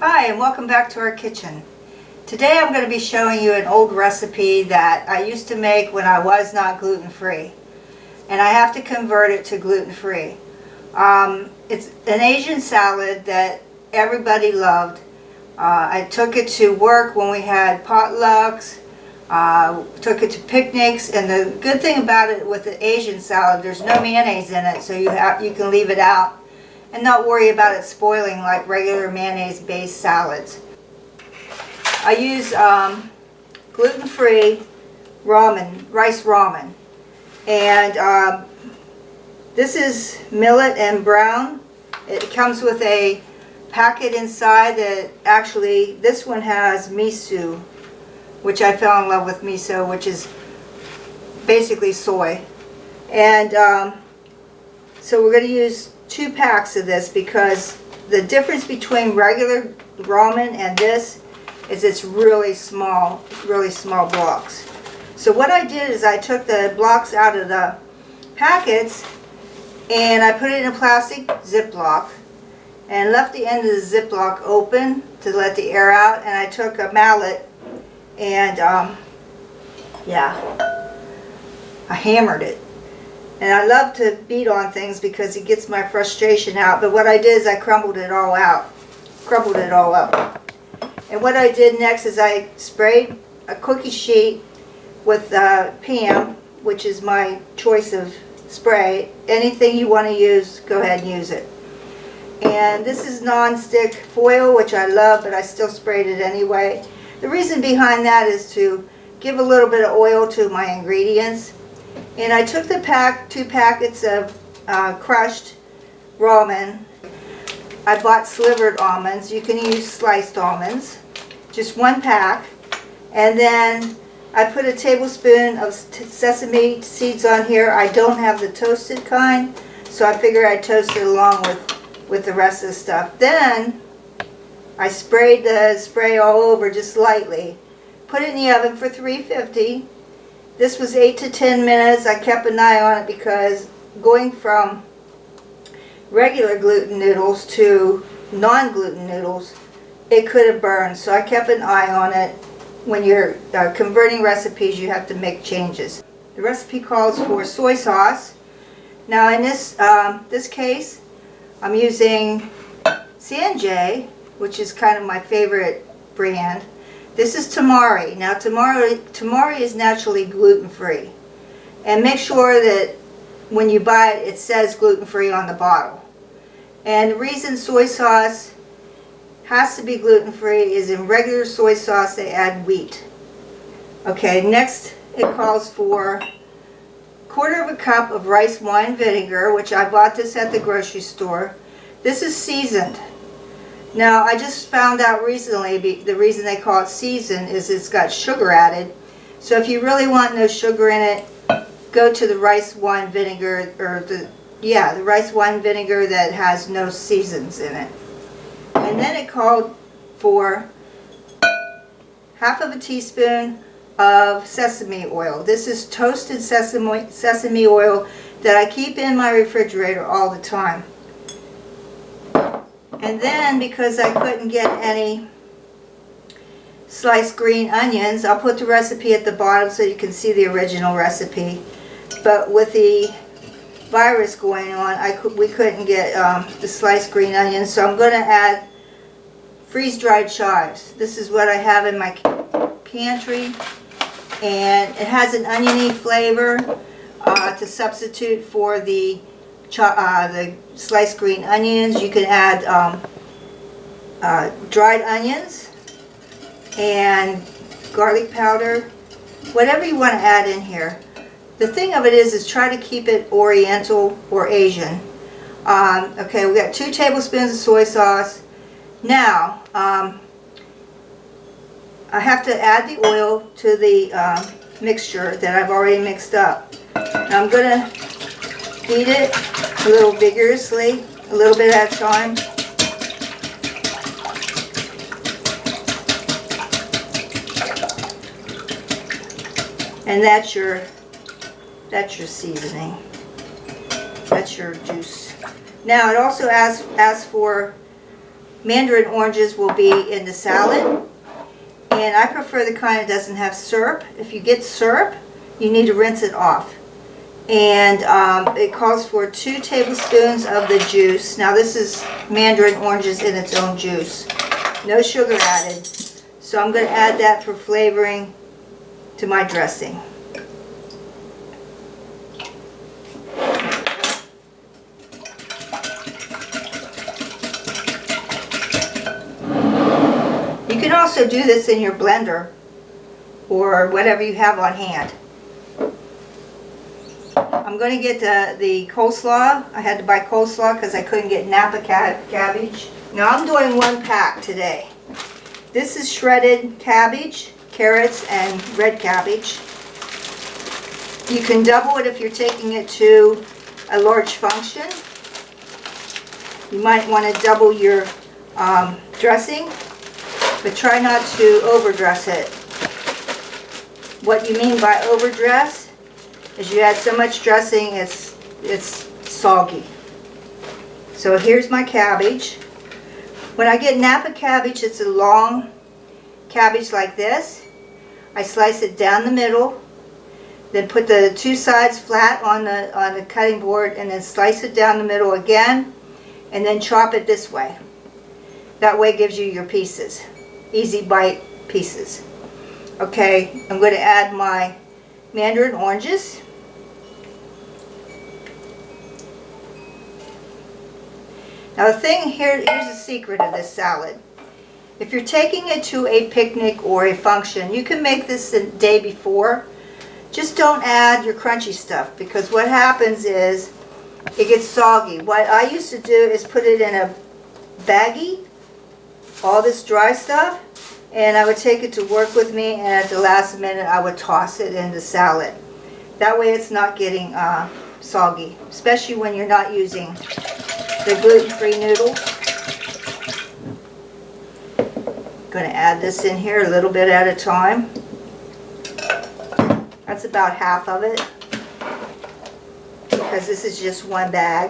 Hi, and welcome back to our kitchen. Today I'm going to be showing you an old recipe that I used to make when I was not gluten-free. And I have to convert it to gluten-free. It's an Asian salad that everybody loved. I took it to work when we had potlucks, took it to picnics, and the good thing about it with the Asian salad, there's no mayonnaise in it, so you can leave it out and not worry about it spoiling like regular mayonnaise-based salads. I use gluten-free rice ramen, and this is millet and brown. It comes with a packet inside that actually, this one has miso, which I fell in love with miso, which is basically soy. And so we're going to use 2 packs of this because the difference between regular ramen and this is it's really small blocks. So what I did is I took the blocks out of the packets and I put it in a plastic Ziploc and left the end of the Ziploc open to let the air out, and I took a mallet and I hammered it. And I love to beat on things because it gets my frustration out, but what I did is I crumbled it all up. And what I did next is I sprayed a cookie sheet with Pam, which is my choice of spray. Anything you want to use, go ahead and use it. And this is non-stick foil, which I love, but I still sprayed it anyway. The reason behind that is to give a little bit of oil to my ingredients. And I took the 2 packets of crushed ramen. I bought slivered almonds. You can use sliced almonds. Just 1 pack. And then I put a tablespoon of sesame seeds on here. I don't have the toasted kind, so I figured I'd toast it along with the rest of the stuff. Then I sprayed the spray all over just lightly. Put it in the oven for 350. This was 8 to 10 minutes. I kept an eye on it because going from regular gluten noodles to non-gluten noodles, it could have burned. So I kept an eye on it. When you're converting recipes, you have to make changes. The recipe calls for soy sauce. Now in this case, I'm using Sanjay, which is kind of my favorite brand. This is tamari. Now tamari is naturally gluten-free. And make sure that when you buy it, it says gluten-free on the bottle. And the reason soy sauce has to be gluten-free is in regular soy sauce they add wheat. Okay, next it calls for 1/4 cup of rice wine vinegar, which I bought this at the grocery store. This is seasoned. Now, I just found out recently the reason they call it seasoned is it's got sugar added. So if you really want no sugar in it, go to the rice wine vinegar, or the rice wine vinegar that has no seasons in it. And then it called for 1/2 teaspoon of sesame oil. This is toasted sesame oil that I keep in my refrigerator all the time. And then, because I couldn't get any sliced green onions, I'll put the recipe at the bottom so you can see the original recipe. But with the virus going on, we couldn't get the sliced green onions, so I'm going to add freeze-dried chives. This is what I have in my pantry, and it has an oniony flavor to substitute for the sliced green onions. You can add dried onions and garlic powder, whatever you want to add in here. The thing of it is try to keep it Oriental or Asian. Okay, we got 2 tablespoons of soy sauce. Now, I have to add the oil to the mixture that I've already mixed up. Now I'm going to beat it a little vigorously, a little bit at a time. And that's your seasoning. That's your juice. Now it also asks for mandarin oranges will be in the salad. And I prefer the kind that doesn't have syrup. If you get syrup, you need to rinse it off. And it calls for 2 tablespoons of the juice. Now this is mandarin oranges in its own juice. No sugar added. So I'm going to add that for flavoring to my dressing. You can also do this in your blender or whatever you have on hand. I'm going to get the coleslaw. I had to buy coleslaw because I couldn't get Napa cabbage. Now I'm doing 1 pack today. This is shredded cabbage, carrots, and red cabbage. You can double it if you're taking it to a large function. You might want to double your dressing, but try not to overdress it. What you mean by overdress is you add so much dressing it's soggy. So here's my cabbage. When I get Napa cabbage, it's a long cabbage like this. I slice it down the middle, then put the 2 sides flat on the cutting board, and then slice it down the middle again, and then chop it this way. That way it gives you your pieces, easy bite pieces. Okay, I'm going to add my mandarin oranges. Now the thing here's the secret of this salad. If you're taking it to a picnic or a function, you can make this the day before. Just don't add your crunchy stuff, because what happens is it gets soggy. What I used to do is put it in a baggie, all this dry stuff, and I would take it to work with me, and at the last minute I would toss it in the salad. That way it's not getting soggy, especially when you're not using the gluten-free noodles. Going to add this in here a little bit at a time. That's about half of it, because this is just 1 bag.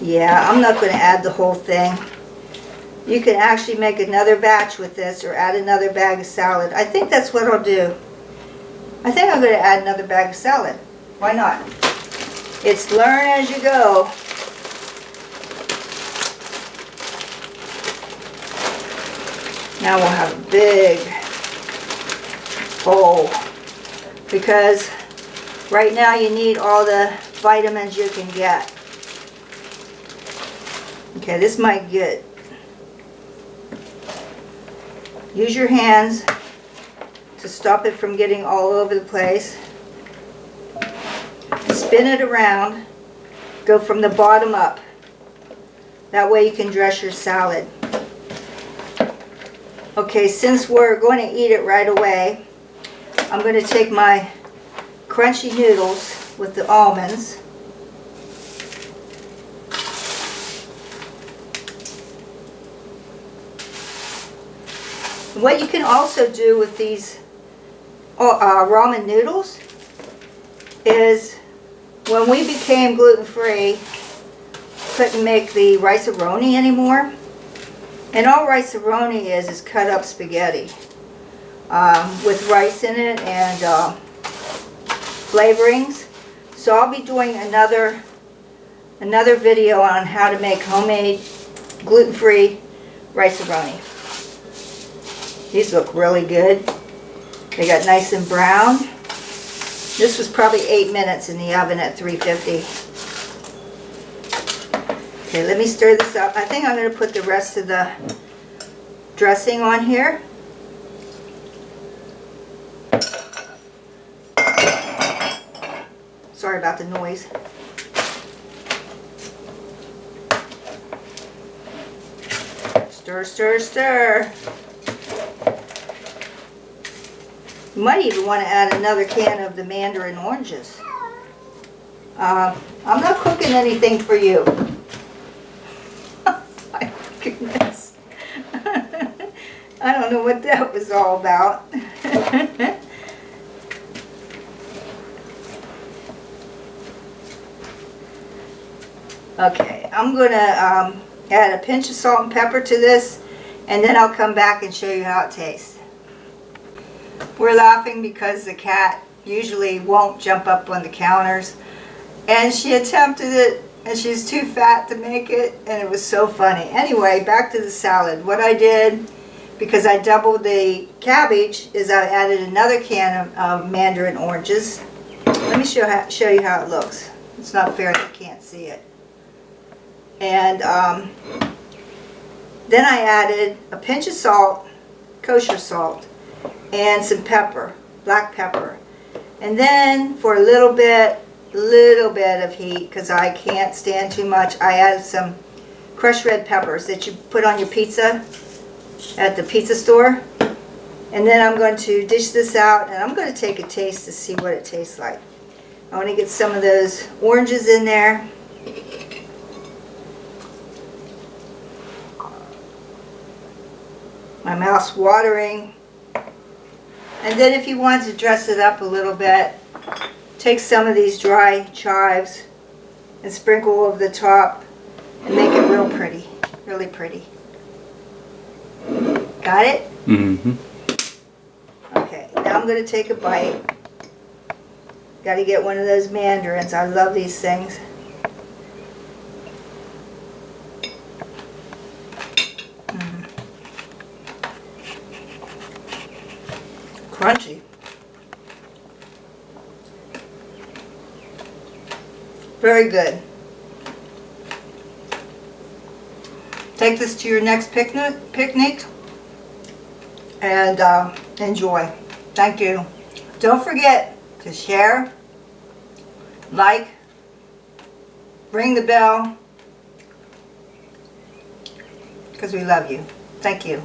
Yeah, I'm not going to add the whole thing. You can actually make another batch with this or add another bag of salad. I think that's what I'll do. I think I'm going to add another bag of salad. Why not? It's learn as you go. Now we'll have a big bowl, because right now you need all the vitamins you can get. Okay, this might get. Use your hands to stop it from getting all over the place. Spin it around. Go from the bottom up. That way you can dress your salad. Okay, since we're going to eat it right away, I'm going to take my crunchy noodles with the almonds. What you can also do with these ramen noodles is, when we became gluten-free, couldn't make the rice-a-roni anymore. And all rice-a-roni is cut up spaghetti with rice in it and flavorings. So I'll be doing another video on how to make homemade gluten-free rice-a-roni. These look really good. They got nice and brown. This was probably 8 minutes in the oven at 350. Okay, let me stir this up. I think I'm going to put the rest of the dressing on here. Sorry about the noise. Stir, stir, stir. You might even want to add another can of the mandarin oranges. I'm not cooking anything for you. My goodness. I don't know what that was all about. Okay, I'm gonna add a pinch of salt and pepper to this, and then I'll come back and show you how it tastes. We're laughing because the cat usually won't jump up on the counters, and she attempted it, and she's too fat to make it, and it was so funny. Anyway, back to the salad. What I did, because I doubled the cabbage, is I added another can of mandarin oranges. Let me show you how it looks. It's not fair that you can't see it. And then I added a pinch of salt, kosher salt, and some pepper, black pepper. And then for a little bit of heat, because I can't stand too much, I added some crushed red peppers that you put on your pizza at the pizza store. And then I'm going to dish this out, and I'm going to take a taste to see what it tastes like. I want to get some of those oranges in there. My mouth's watering. And then if you want to dress it up a little bit, take some of these dry chives and sprinkle over the top and make it real pretty, really pretty. Got it? Mm-hmm. Okay, now I'm going to take a bite. Got to get one of those mandarins. I love these things. Crunchy. Very good. Take this to your next picnic and enjoy. Thank you. Don't forget to share, like, ring the bell, because we love you. Thank you.